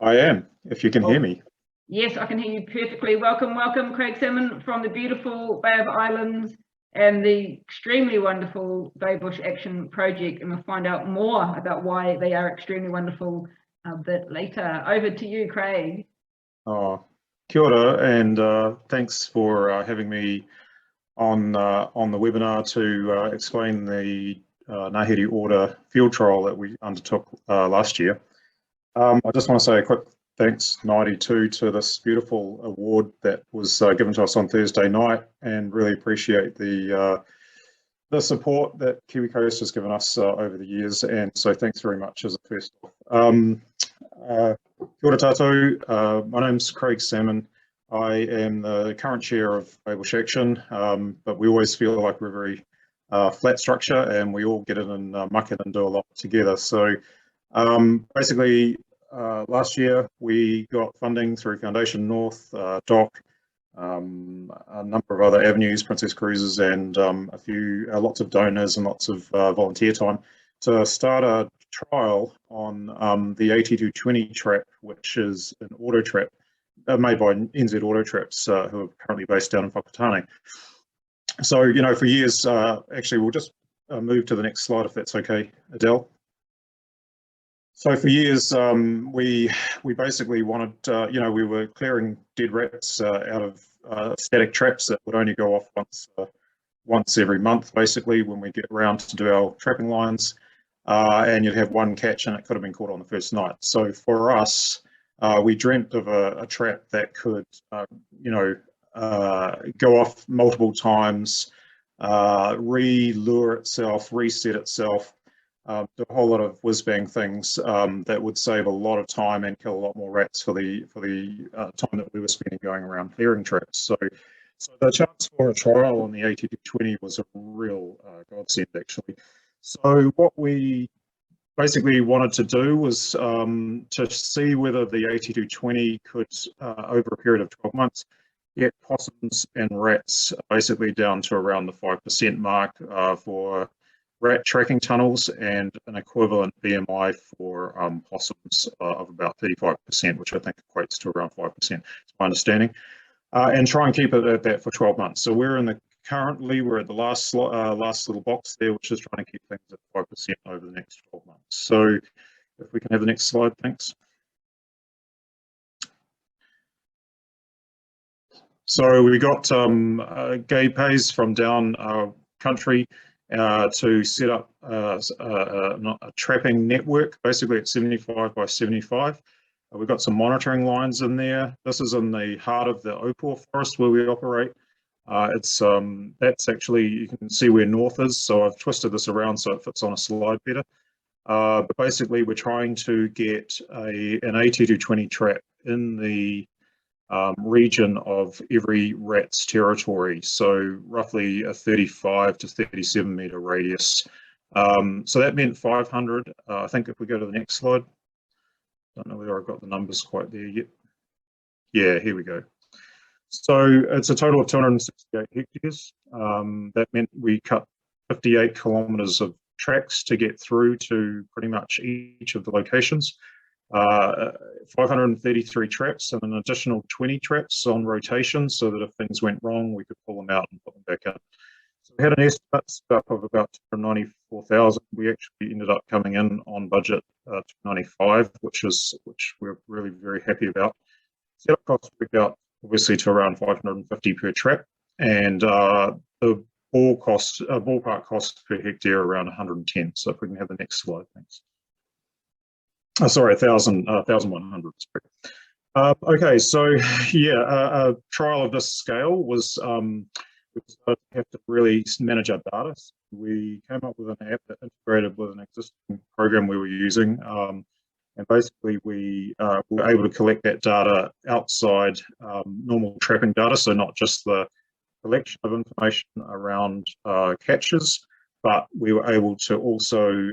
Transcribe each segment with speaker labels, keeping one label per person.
Speaker 1: I am, if you can hear
Speaker 2: Oh,
Speaker 1: me.
Speaker 2: yes, I can hear you perfectly. Welcome, welcome, Craig Salmon from the beautiful Bay of Islands and the extremely wonderful Bay Bush Action Project. And we'll find out more about why they are extremely wonderful a bit later. Over to you, Craig.
Speaker 1: Oh, kia ora, and thanks for having me on the webinar to explain the Ngahere Ora field trial that we undertook last year. I just want to say a quick thanks, 92, to this beautiful award that was given to us on Thursday night, and really appreciate the support that Kiwi Coast has given us over the years. And so thanks very much as a first off. Kia ora tātou, my name's Craig Salmon. I am the current chair of Bay Bush Action, but we always feel like we're very flat structure and we all get in and muck it and do a lot together. So basically, last year we got funding through Foundation North, DOC, a number of other avenues, Princess Cruises, and lots of donors and lots of volunteer time to start a trial on the AT220 trap, which is an auto trap made by NZ Auto Traps, who are currently based down in Whakatane. So, for years, actually, we'll just move to the next slide if that's okay, Adele. So for years, we basically wanted, we were clearing dead rats out of static traps that would only go off once every month, basically, when we get around to do our trapping lines. And you'd have one catch and it could have been caught on the first night. So for us, we dreamt of a trap that could, go off multiple times, re-lure itself, reset itself, do a whole lot of whiz-bang things that would save a lot of time and kill a lot more rats for the time that we were spending going around clearing traps. So the chance for a trial on the AT220 was a real godsend, actually. So what we basically wanted to do was to see whether the AT220 could, over a period of 12 months, get possums and rats basically down to around the 5% mark for rat tracking tunnels, and an equivalent BMI for possums of about 35%, which I think equates to around 5%, is my understanding, and try and keep it at that for 12 months. So we're at the last little box there, which is trying to keep things at 5% over the next 12 months. So if we can have the next slide, thanks. So we got Gay Pays from down country to set up a trapping network, basically at 75 by 75. We've got some monitoring lines in there. This is in the heart of the Opor forest where we operate. That's actually, you can see where north is, so I've twisted this around so it fits on a slide better. But basically we're trying to get an AT220 trap in the region of every rat's territory, so roughly a 35 to 37 metre radius. So that meant 500. I think if we go to the next slide, don't know whether I've got the numbers quite there yet. Yeah, here we go. So it's a total of 268 hectares. That meant we cut 58 kilometres of tracks to get through to pretty much each of the locations. 533 traps and an additional 20 traps on rotation, so that if things went wrong, we could pull them out and put them back in. So we had an estimate up of about 294,000. We actually ended up coming in on budget 295, which we're really very happy about. Setup costs worked out obviously to around 550 per trap, and the ballpark cost per hectare around 110. So if we can have the next slide, thanks. Oh, sorry, 1,100. Okay, so yeah, a trial of this scale was we have to really manage our data. So we came up with an app that integrated with an existing program we were using, and basically we were able to collect that data outside normal trapping data, so not just the collection of information around catches, but we were able to also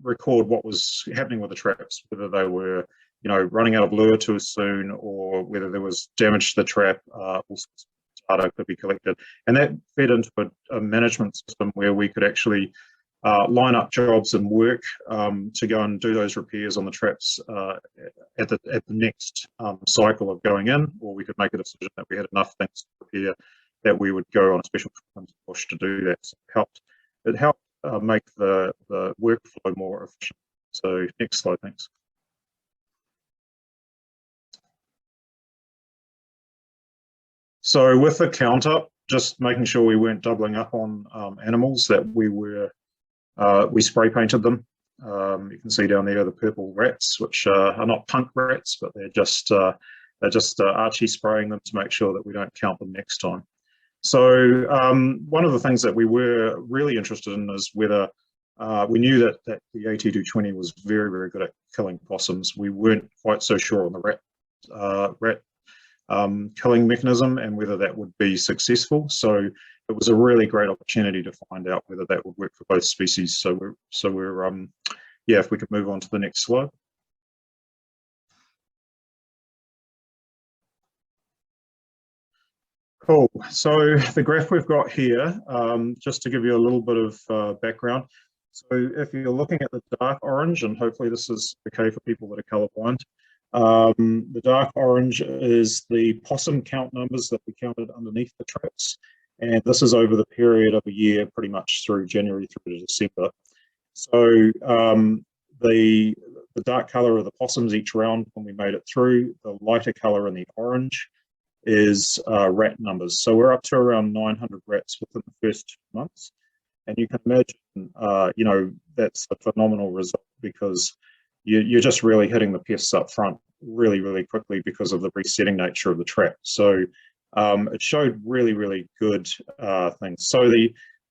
Speaker 1: record what was happening with the traps, whether they were, running out of lure too soon, or whether there was damage to the trap. All sorts of data could be collected, and that fed into a management system where we could actually line up jobs and work to go and do those repairs on the traps at the next cycle of going in, or we could make a decision that we had enough things to repair that we would go on a special push to do that. So it helped make the workflow more efficient. So next slide, thanks. So with the count up, just making sure we weren't doubling up on animals, that we spray painted them. You can see down there the purple rats, which are not punk rats, but they're just Archie spraying them to make sure that we don't count them next time. So one of the things that we were really interested in is whether we knew that the AT220 was very, very good at killing possums. We weren't quite so sure on the rat killing mechanism and whether that would be successful. So it was a really great opportunity to find out whether that would work for both species. So we're yeah, if we could move on to the next slide. Cool. So the graph we've got here, just to give you a little bit of background. So if you're looking at the dark orange, and hopefully this is okay for people that are colorblind, the dark orange is the possum count numbers that we counted underneath the traps. And this is over the period of a year, pretty much through January through to December. So the dark color of the possums each round when we made it through, the lighter color in the orange is rat numbers. So we're up to around 900 rats within the first 2 months. And you can imagine, you know, that's a phenomenal result because you're just really hitting the pests up front really, really quickly because of the resetting nature of the trap. So it showed really, really good things. So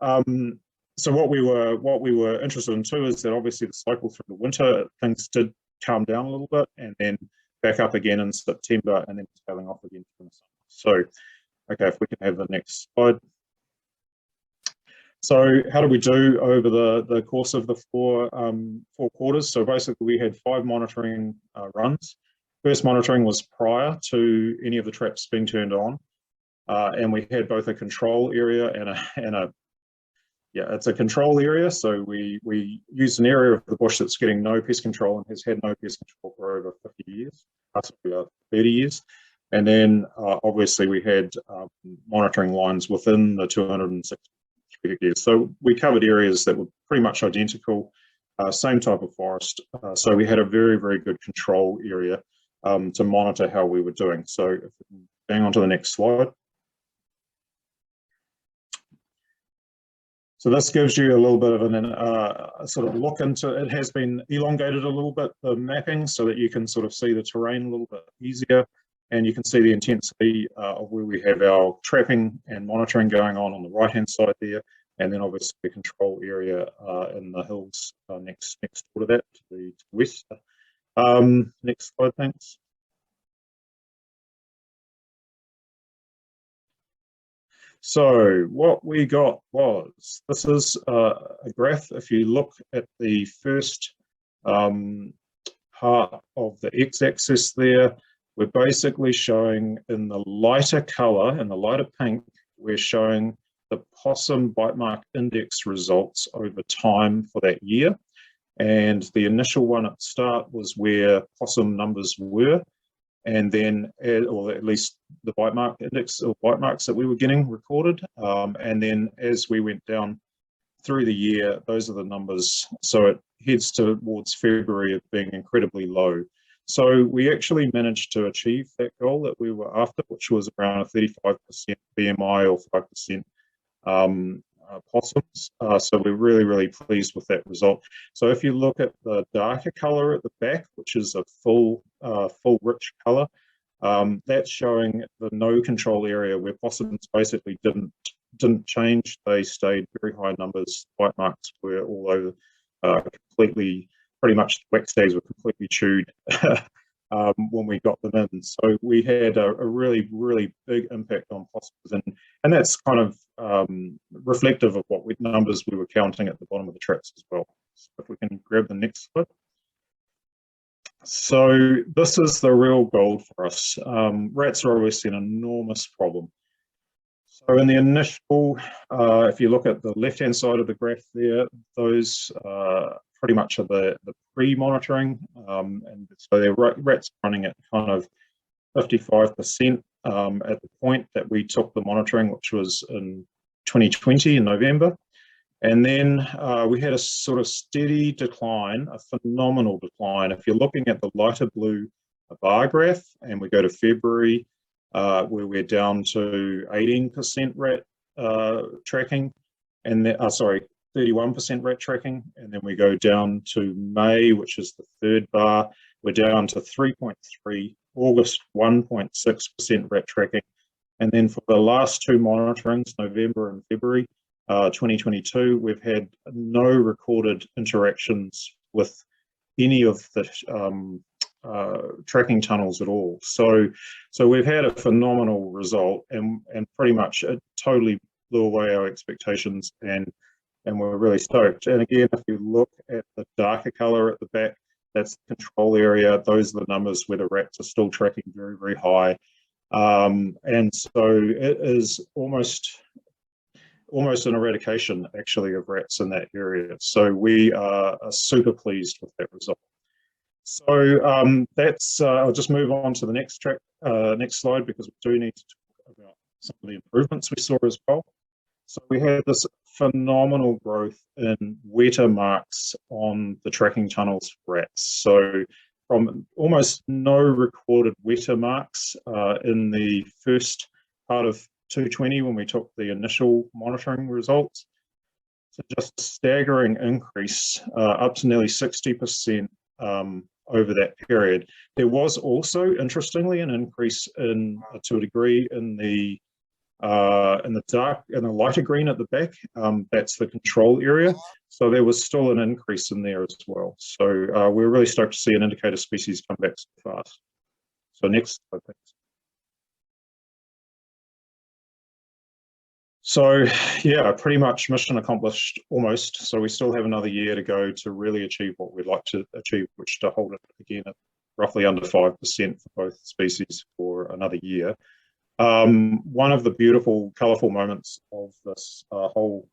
Speaker 1: so what we were interested in too is that obviously the cycle through the winter, things did calm down a little bit and then back up again in September and then tailing off again in the summer. So, okay, if we can have the next slide. So how did we do over the course of the four quarters? So basically we had 5 monitoring runs. First monitoring was prior to any of the traps being turned on. And we had both a control area and a it's a control area. So we used an area of the bush that's getting no pest control and has had no pest control for over 50 years, 30 years. And then obviously we had monitoring lines within the 260 hectares. So we covered areas that were pretty much identical, same type of forest. So we had a very, very good control area to monitor how we were doing. So if we can bang on to the next slide. So this gives you a little bit of a sort of look into, it has been elongated a little bit, the mapping, so that you can sort of see the terrain a little bit easier. And you can see the intensity of where we have our trapping and monitoring going on the right-hand side there. And then obviously the control area in the hills next door to that, to the west. Next slide, thanks. So what we got was, this is a graph. If you look at the first part of the x-axis there, we're basically showing in the lighter color, in the lighter pink, we're showing the possum bite mark index results over time for that year. And the initial one at the start was where possum numbers were. And then, or at least the bite mark index or bite marks that we were getting recorded. And then as we went down through the year, those are the numbers. So it heads towards February of being incredibly low. So we actually managed to achieve that goal that we were after, which was around a 35% BMI or 5% possums. So we're really, really pleased with that result. So if you look at the darker color at the back, which is a full rich color, that's showing the no control area where possums basically didn't change. They stayed very high numbers. Bite marks were all over, completely, pretty much the wax tags were completely chewed when we got them in. So we had a really, really big impact on possums, and that's kind of reflective of what numbers we were counting at the bottom of the traps as well. So if we can grab the next slide. So this is the real gold for us. Rats are obviously an enormous problem. So So in the initial, if you look at the left-hand side of the graph there, those pretty much are the pre-monitoring, and so they're rats running at kind of 55% at the point that we took the monitoring, which was in 2020 in November. And then we had a sort of steady decline, a phenomenal decline. If you're looking at the lighter blue bar graph, and we go to February, where we're down to 18% rat tracking, and 31% rat tracking, and then we go down to May, which is the third bar, we're down to 3.3, August 1.6% rat tracking, and then for the last two monitorings, November and February 2022, we've had no recorded interactions with any of the tracking tunnels at all. So we've had a phenomenal result, and pretty much it totally blew away our expectations, and we're really stoked. And again, if you look at the darker color at the back, that's the control area. Those are the numbers where the rats are still tracking very, very high. And so it is almost an eradication, actually, of rats in that area. So we are super pleased with that result. So that's, I'll just move on to the next slide, because we do need to talk about some of the improvements we saw as well. So we had this phenomenal growth in wetter marks on the tracking tunnels for rats. So from almost no recorded wetter marks in the first part of 220 when we took the initial monitoring results, to just a staggering increase up to nearly 60% over that period. There was also, interestingly, an increase in, to a degree, in the lighter green at the back. That's the control area. So there was still an increase in there as well. So we're really stoked to see an indicator species come back so fast. So next slide, thanks. So yeah, pretty much mission accomplished almost. So we still have another year to go to really achieve what we'd like to achieve, which to hold it again at roughly under 5% for both species for another year. One of the beautiful, colourful moments of this whole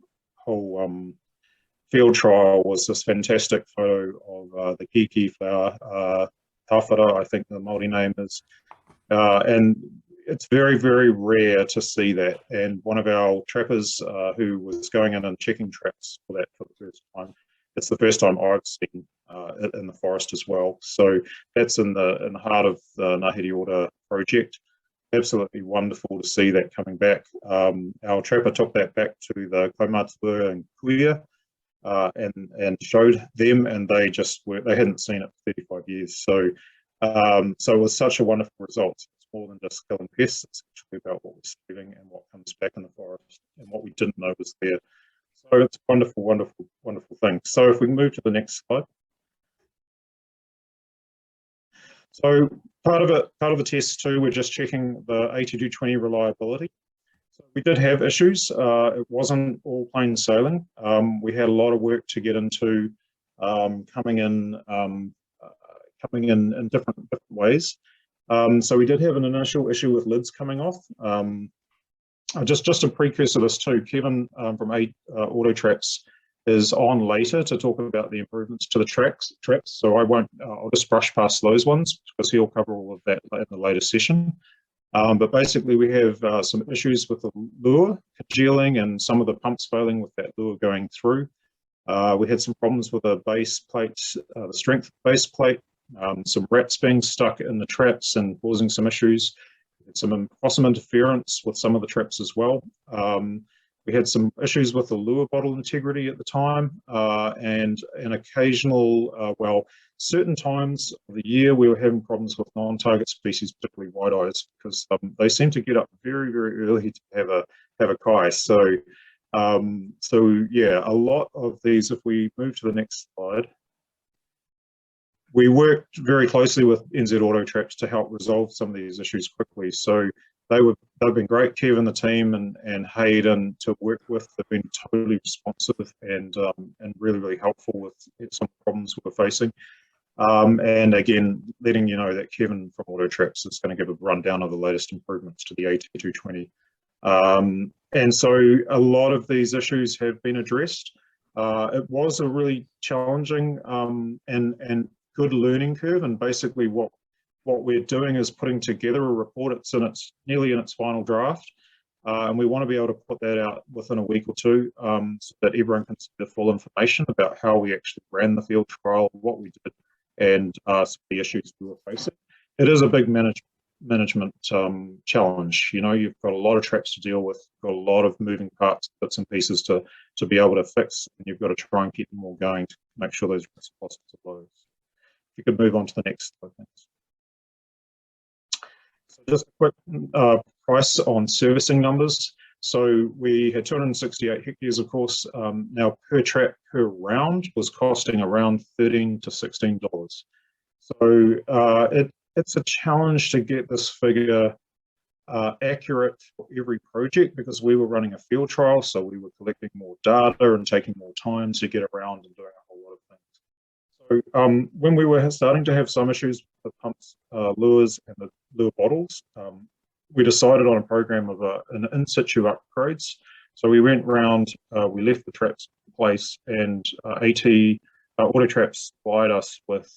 Speaker 1: field trial was this fantastic photo of the kiki flower, tawhara, I think the Māori name is, and it's very, very rare to see that. And one of our trappers who was going in and checking traps for that for the first time, it's the first time I've seen it in the forest as well. So that's in the heart of the Ngahere Ora project. Absolutely wonderful to see that coming back. Our trapper took that back to the Kaumatua and Kuia and showed them, and they hadn't seen it for 35 years. So it was such a wonderful result. It's more than just killing pests. It's actually about what we're saving and what comes back in the forest and what we didn't know was there. So it's a wonderful, wonderful, wonderful thing. So if we can move to the next slide. So part of the test too, we're just checking the AT220 reliability. So we did have issues. It wasn't all plain sailing. We had a lot of work to get into, coming in different ways. So we did have an initial issue with lids coming off. Just a precursor to this too, Kevin from Auto Traps is on later to talk about the improvements to the traps. So I'll just brush past those ones because he'll cover all of that in the later session. But basically we have some issues with the lure congealing and some of the pumps failing with that lure going through. We had some problems with the base plate, the strength of the base plate, some rats being stuck in the traps and causing some issues. We had some possum interference with some of the traps as well. We had some issues with the lure bottle integrity at the time, and an occasional, certain times of the year we were having problems with non-target species, particularly white eyes, because they seem to get up very, very early to have a kai. So yeah, a lot of these, if we move to the next slide, we worked very closely with NZ Auto Traps to help resolve some of these issues quickly. So they've been great, Kev and the team and Hayden to work with. They've been totally responsive and really, really helpful with some problems we were facing. And again, letting you know that Kevin from Auto Traps is going to give a rundown of the latest improvements to the AT220. And so a lot of these issues have been addressed. It was a really challenging and good learning curve, and basically what we're doing is putting together a report. It's nearly in its final draft, and we want to be able to put that out within a week or two, so that everyone can see the full information about how we actually ran the field trial, what we did, and some of the issues we were facing. It is a big management challenge. You know, you've got a lot of traps to deal with, got a lot of moving parts, bits and pieces to be able to fix, and you've got to try and keep them all going to make sure those risk costs are low. If you could move on to the next slide, thanks. So just a quick price on servicing numbers. So we had 268 hectares, of course. Now per trap per round was costing around $13 to $16. So it's a challenge to get this figure accurate for every project, because we were running a field trial, so we were collecting more data and taking more time to get around and doing a whole lot of things. So when we were starting to have some issues with the pumps, lures, and the lure bottles, we decided on a program of an in-situ upgrades. So we went round, we left the traps in place, and AT Auto Traps supplied us with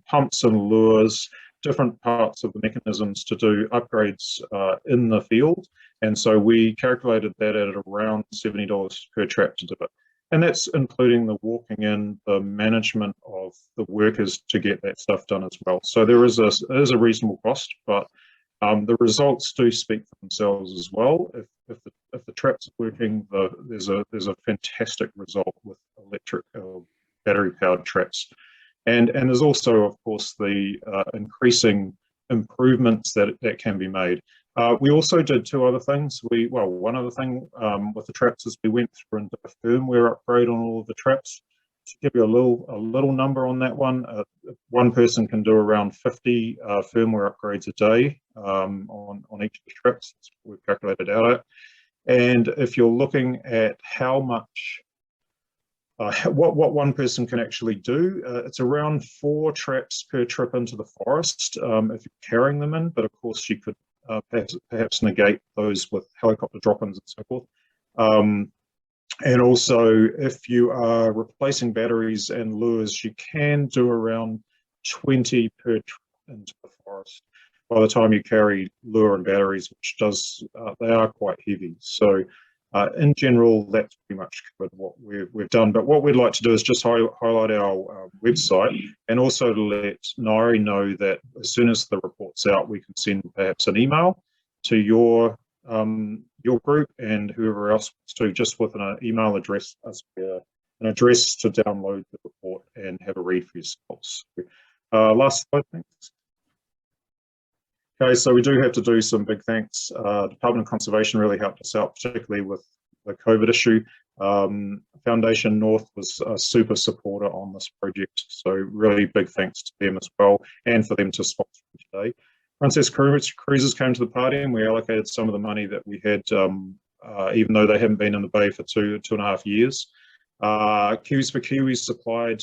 Speaker 1: pumps and lures, different parts of the mechanisms to do upgrades in the field. And so we calculated that at around $70 per trap to do it. And that's including the walking in, the management of the workers to get that stuff done as well. So there is a reasonable cost, but the results do speak for themselves as well. If the traps are working, there's a fantastic result with electric battery-powered traps. And there's also, of course, the increasing improvements that can be made. We also did two other things. One other thing with the traps is we went through and did a firmware upgrade on all of the traps. To give you a little number on that one person can do around 50 firmware upgrades a day on each of the traps. That's what we've calculated out at. And if you're looking at how much what one person can actually do, it's around 4 traps per trip into the forest if you're carrying them in, but of course you could perhaps negate those with helicopter drop-ins and so forth. And also, if you are replacing batteries and lures, you can do around 20 per trip into the forest by the time you carry lure and batteries, which they are quite heavy. So in general, that's pretty much covered what we've done. But what we'd like to do is just highlight our website, and also to let Ngahere know that as soon as the report's out, we can send perhaps an email to your group and whoever else wants to, just with an email address, an address to download the report and have a read for yourselves. Last slide, thanks. Okay, so we do have to do some big thanks. Department of Conservation really helped us out, particularly with the COVID issue. Foundation North was a super supporter on this project, so really big thanks to them as well, and for them to sponsor today. Princess Cruises came to the party, and we allocated some of the money that we had, even though they haven't been in the bay for two and a half years. Kiwis for Kiwis supplied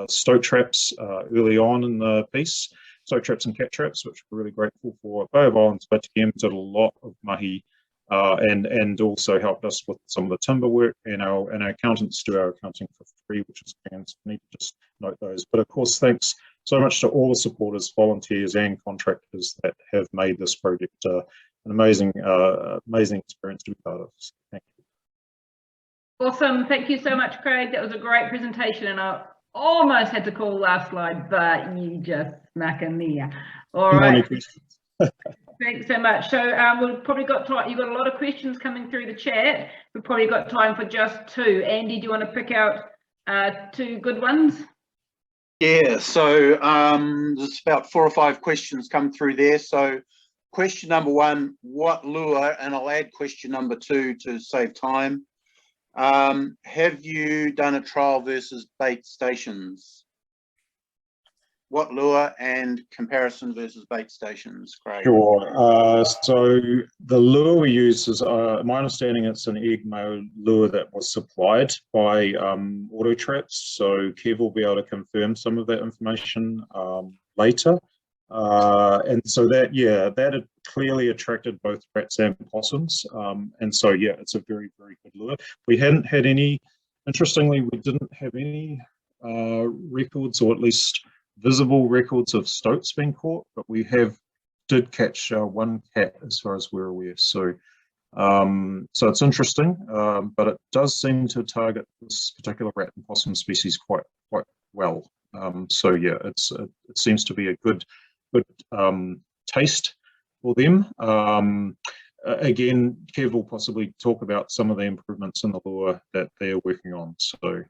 Speaker 1: stoke traps early on in the piece, stoke traps and cat traps, which we're really grateful for. Bay of Islands BTM did a lot of mahi and also helped us with some of the timber work, and our accountants do our accounting for free, which is grand. So we need to just note those. But of course, thanks so much to all the supporters, volunteers and contractors that have made this project an amazing experience to be part of. So thank you.
Speaker 2: Awesome. Thank you so much, Craig. That was a great presentation, and I almost had to call last slide, but you just smack in there. All right. Thanks so much. So we've probably got time. You've got a lot of questions coming through the chat. We've probably got time for just 2. Andy, do you want to pick out 2 good ones?
Speaker 3: Yeah, so there's about 4 or 5 questions come through there. So question number 1, what lure, and I'll add question number 2 to save time. Have you done a trial versus bait stations? What lure and comparison versus bait stations, Craig?
Speaker 1: Sure. So the lure we use is, my understanding, it's an egg male lure that was supplied by Auto Traps. So Kev will be able to confirm some of that information later. And so that, yeah, that had clearly attracted both rats and possums. And so, yeah, it's a very, very good lure. We hadn't had any, interestingly, we didn't have any records, or at least visible records of stoats being caught, but we did catch one cat as far as we're aware. So, so it's interesting, but it does seem to target this particular rat and possum species quite well. So yeah, it seems to be a good taste for them. Again, Kev will possibly talk about some of the improvements in the lure that they're working on. So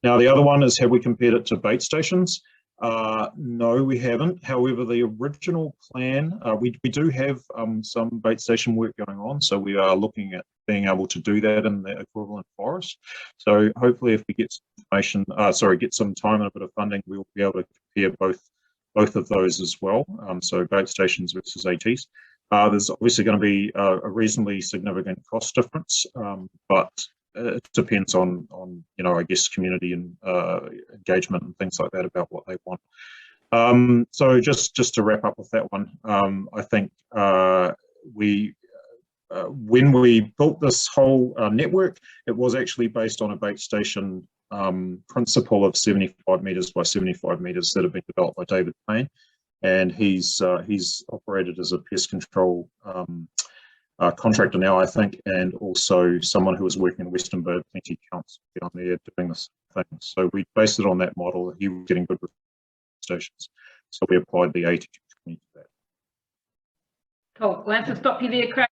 Speaker 1: now the other one is, have we compared it to bait stations? No, we haven't. However, the original plan, we do have some bait station work going on, so we are looking at being able to do that in the equivalent forest. So hopefully, if we get some information, get some time and a bit of funding, we'll be able to compare both of those as well. So bait stations versus ATs. There's obviously going to be a reasonably significant cost difference, but it depends on I guess community and engagement and things like that about what they want. So just to wrap up with that one, I think when we built this whole network, it was actually based on a bait station principle of 75 meters by 75 meters that have been developed by David Payne, and he's operated as a pest control contractor now, I think, and also someone who was working in Western Bay Plenty Council down there doing this thing. So we based it on that model. He was getting good stations, so we applied the AT220 to that.
Speaker 2: Cool. We'll have to stop you there, Craig.